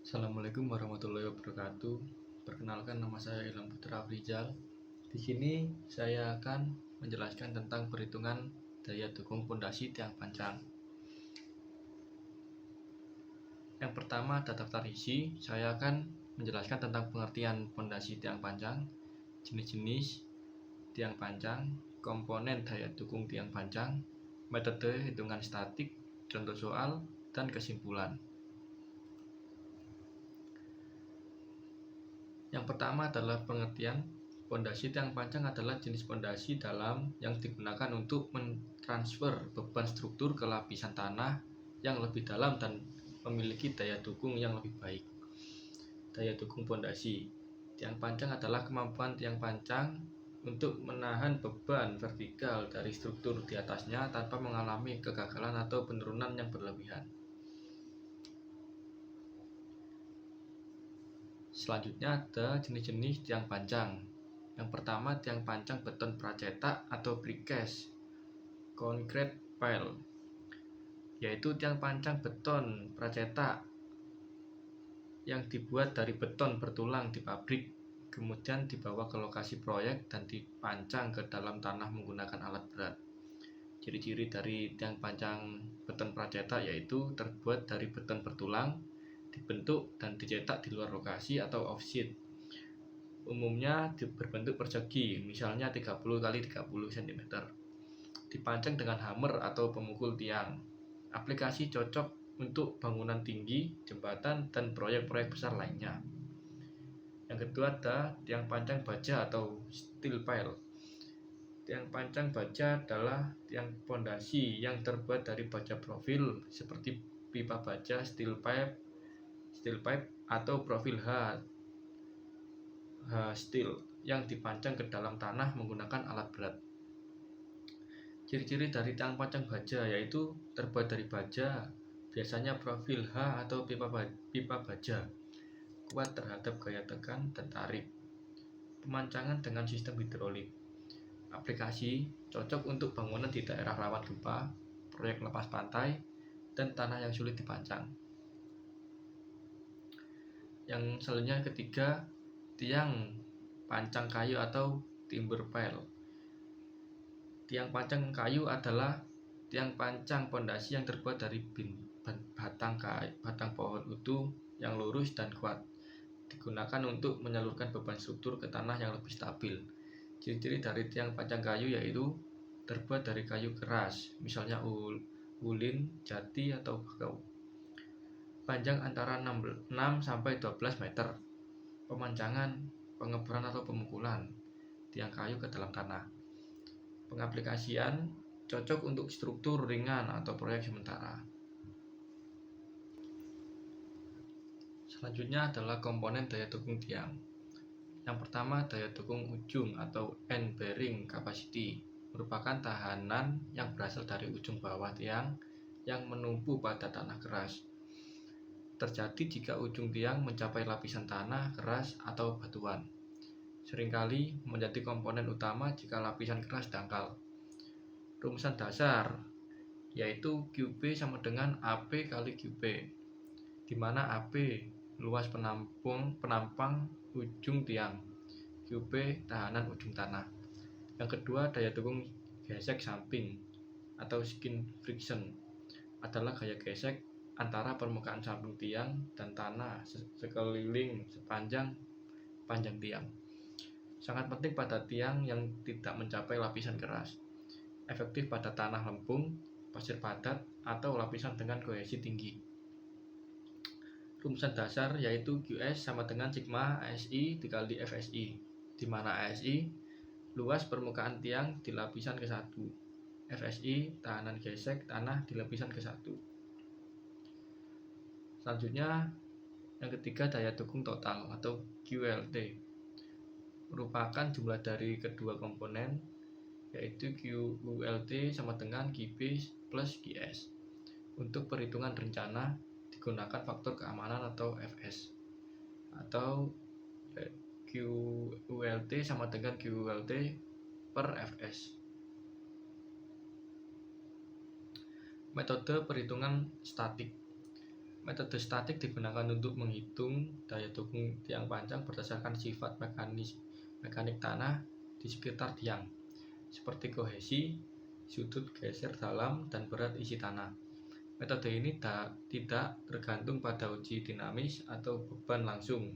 Assalamualaikum warahmatullahi wabarakatuh. Perkenalkan, nama saya Ilham Putra Afrizal. Di sini saya akan menjelaskan tentang perhitungan daya dukung pondasi tiang panjang. Yang pertama ada daftar isi. Saya akan menjelaskan tentang pengertian pondasi tiang panjang, jenis-jenis tiang panjang, komponen daya dukung tiang panjang, metode hitungan statik, contoh soal, dan kesimpulan. Yang pertama adalah pengertian. Pondasi tiang panjang adalah jenis pondasi dalam yang digunakan untuk mentransfer beban struktur ke lapisan tanah yang lebih dalam dan memiliki daya dukung yang lebih baik. Daya dukung pondasi tiang panjang adalah kemampuan tiang panjang untuk menahan beban vertikal dari struktur di atasnya tanpa mengalami kegagalan atau penurunan yang berlebihan. Selanjutnya ada jenis-jenis tiang panjang. Yang pertama, tiang panjang beton pracetak atau precast concrete pile, yaitu tiang panjang beton pracetak yang dibuat dari beton bertulang di pabrik, kemudian dibawa ke lokasi proyek dan dipancang ke dalam tanah menggunakan alat berat. Ciri-ciri dari tiang panjang beton pracetak yaitu terbuat dari beton bertulang, dibentuk dan dicetak di luar lokasi atau offsite. Umumnya berbentuk persegi, misalnya 30 x 30 cm. Dipancang dengan hammer atau pemukul tiang. Aplikasi cocok untuk bangunan tinggi, jembatan, dan proyek-proyek besar lainnya. Yang kedua ada tiang panjang baja atau steel pile. Tiang panjang baja adalah tiang pondasi yang terbuat dari baja profil seperti pipa baja, steel pipe atau profil steel yang dipancang ke dalam tanah menggunakan alat berat. Ciri-ciri dari tiang panjang baja yaitu terbuat dari baja, biasanya profil H atau pipa baja, kuat terhadap gaya tekan dan tarik. Pemancangan dengan sistem hidrolik. Aplikasi cocok untuk bangunan di daerah rawan gempa, proyek lepas pantai, dan tanah yang sulit dipancang. Yang selanjutnya ketiga, tiang panjang kayu atau timber pile. Tiang panjang kayu adalah tiang panjang pondasi yang terbuat dari batang pohon utuh yang lurus dan kuat, digunakan untuk menyalurkan beban struktur ke tanah yang lebih stabil. Ciri-ciri dari tiang panjang kayu yaitu terbuat dari kayu keras, misalnya ulin, jati, atau bakau. Panjang antara 6 sampai 12 meter. Pemancangan, pengeboran atau pemukulan tiang kayu ke dalam tanah. Pengaplikasian cocok untuk struktur ringan atau proyek sementara. Selanjutnya adalah komponen daya dukung tiang. Yang pertama, daya dukung ujung atau end bearing capacity merupakan tahanan yang berasal dari ujung bawah tiang yang menumpu pada tanah keras. Terjadi jika ujung tiang mencapai lapisan tanah keras atau batuan. Seringkali menjadi komponen utama jika lapisan keras dangkal. Rumusan dasar yaitu QB sama dengan AP kali QP, di mana AP luas penampang ujung tiang, QP tahanan ujung tanah. Yang kedua, daya dukung gesek samping atau skin friction adalah gaya gesek antara permukaan samping tiang dan tanah sekeliling sepanjang panjang tiang. Sangat penting pada tiang yang tidak mencapai lapisan keras. Efektif pada tanah lempung, pasir padat, atau lapisan dengan kohesi tinggi. Rumusan dasar yaitu QS sama dengan sigma ASI dikali FSI, di mana ASI luas permukaan tiang di lapisan ke-1, FSI tahanan gesek tanah di lapisan ke-1. Selanjutnya, yang ketiga, daya dukung total atau QLT merupakan jumlah dari kedua komponen, yaitu QULT sama dengan QB plus QS. Untuk perhitungan rencana digunakan faktor keamanan atau FS, atau QULT sama dengan QULT per FS. Metode perhitungan statik. Metode statik digunakan untuk menghitung daya dukung tiang panjang berdasarkan sifat mekanik tanah di sekitar tiang, seperti kohesi, sudut geser dalam, dan berat isi tanah. Metode ini tidak tergantung pada uji dinamis atau beban langsung,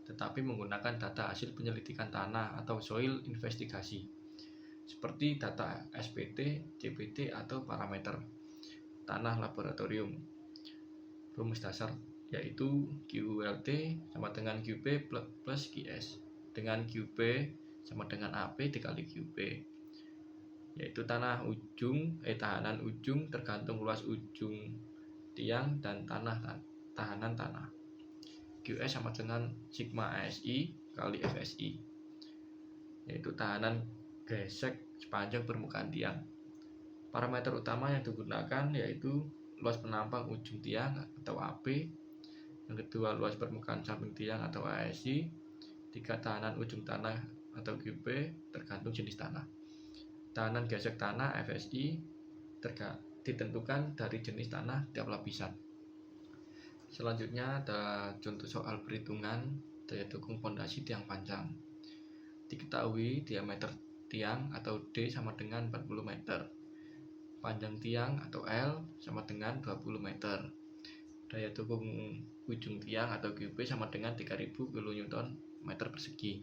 tetapi menggunakan data hasil penyelidikan tanah atau soil investigasi, seperti data SPT, CPT, atau parameter tanah laboratorium. Rumus dasar yaitu QLT sama dengan QP plus QS, dengan QP sama dengan AP dikali QP, yaitu tahanan ujung tergantung luas ujung tiang dan tahanan tanah. QS sama dengan sigma ASI kali FSI, yaitu tahanan gesek sepanjang permukaan tiang. Parameter utama yang digunakan yaitu luas penampang ujung tiang atau AP, yang kedua luas permukaan samping tiang atau ASI, tiga tahanan ujung tanah atau QP tergantung jenis tanah. Tahanan gesek tanah FSI ditentukan dari jenis tanah tiap lapisan. Selanjutnya ada contoh soal perhitungan daya dukung fondasi tiang panjang. Diketahui diameter tiang atau D sama dengan 40 meter, panjang tiang atau L sama dengan 20 meter. Daya dukung ujung tiang atau QP sama dengan 3000 kN meter persegi.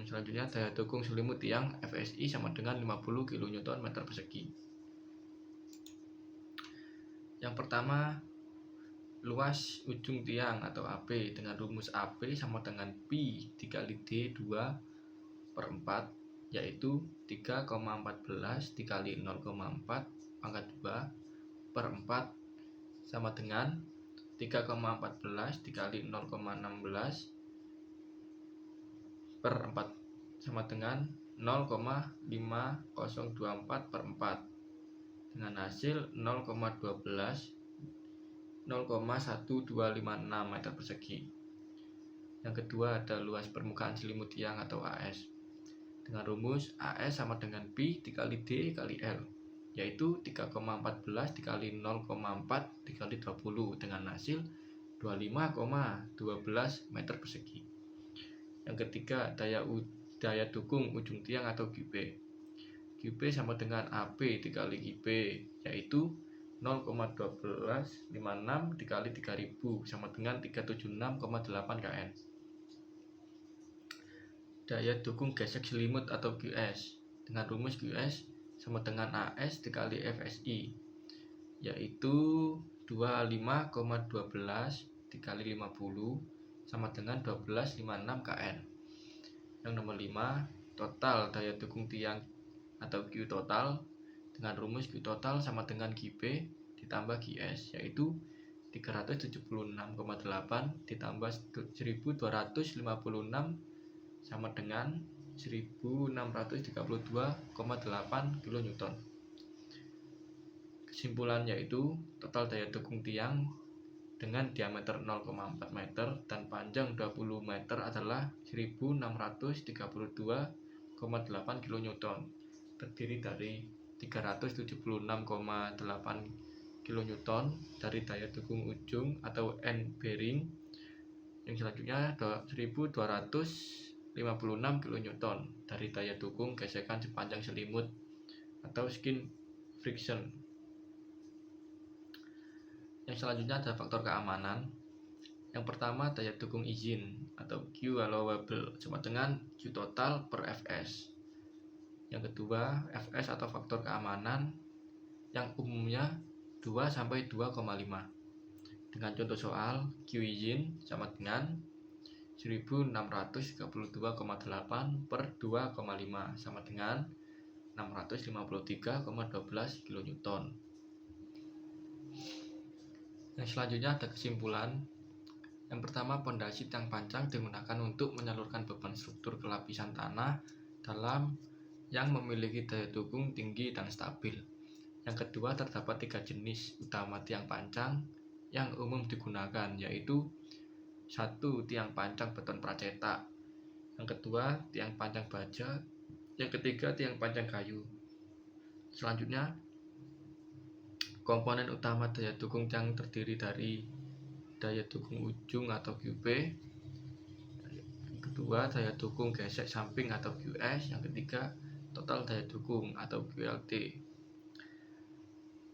Selanjutnya daya dukung selimut tiang FSI sama dengan 50 kN meter persegi. Yang pertama, luas ujung tiang atau AP dengan rumus AP sama dengan Pi dikali D 2/4, yaitu 3,14 dikali 0,4 pangkat 2/4 sama dengan 3,14 dikali 0,16/4 sama dengan 0,5024/4, dengan hasil 0,12 meter persegi. Yang kedua ada luas permukaan selimut tiang atau AS dengan rumus AS sama dengan Pi dikali D kali L, yaitu 3,14 dikali 0,4 dikali 20 dengan hasil 25,12 meter persegi. Yang ketiga daya dukung ujung tiang atau QP. QP sama dengan AP dikali QP, yaitu 0,1256 dikali 3000 sama dengan 376,8 kN. Daya dukung gesek selimut atau QS dengan rumus QS sama dengan AS dikali FSI, yaitu 25,12 dikali 50 sama dengan 1256 kN. Yang nomor 5, total daya dukung tiang atau Q total dengan rumus Q total sama dengan QP ditambah QS, yaitu 376,8 ditambah 1256 sama dengan 1632,8 kN. Kesimpulan yaitu total daya dukung tiang dengan diameter 0,4 meter dan panjang 20 meter adalah 1632,8 kN, terdiri dari 376,8 kN dari daya dukung ujung atau end bearing. Yang selanjutnya ada 1256 kN dari daya dukung gesekan sepanjang selimut atau skin friction. Yang selanjutnya ada faktor keamanan. Yang pertama daya dukung izin atau Q allowable sama dengan Q total per Fs. Yang kedua, Fs atau faktor keamanan yang umumnya 2 sampai 2,5. Dengan contoh soal, Q izin sama dengan 1632,8 per 2,5 sama dengan 653,12 kN. Yang selanjutnya ada kesimpulan. Yang pertama, pondasi tiang panjang digunakan untuk menyalurkan beban struktur ke lapisan tanah dalam yang memiliki daya dukung tinggi dan stabil. Yang kedua, terdapat 3 jenis utama tiang panjang yang umum digunakan, yaitu 1. Tiang panjang beton pracetak. Yang kedua, tiang panjang baja. Yang ketiga, tiang panjang kayu. Selanjutnya, Komponen utama daya dukung tiang terdiri dari daya dukung ujung atau QP, yang kedua daya dukung gesek samping atau QS, yang ketiga total daya dukung atau QLT.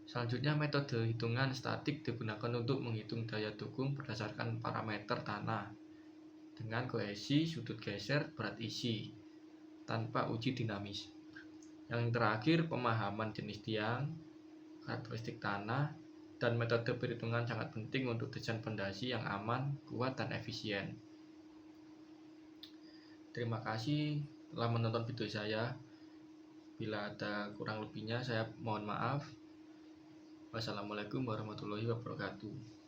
Selanjutnya, metode hitungan statik digunakan untuk menghitung daya dukung berdasarkan parameter tanah dengan kohesi, sudut geser, berat isi tanpa uji dinamis. Yang terakhir, pemahaman jenis tiang, karakteristik tanah, dan metode perhitungan sangat penting untuk desain fondasi yang aman, kuat, dan efisien. Terima kasih telah menonton video saya. Bila ada kurang lebihnya, saya mohon maaf. Wassalamualaikum warahmatullahi wabarakatuh.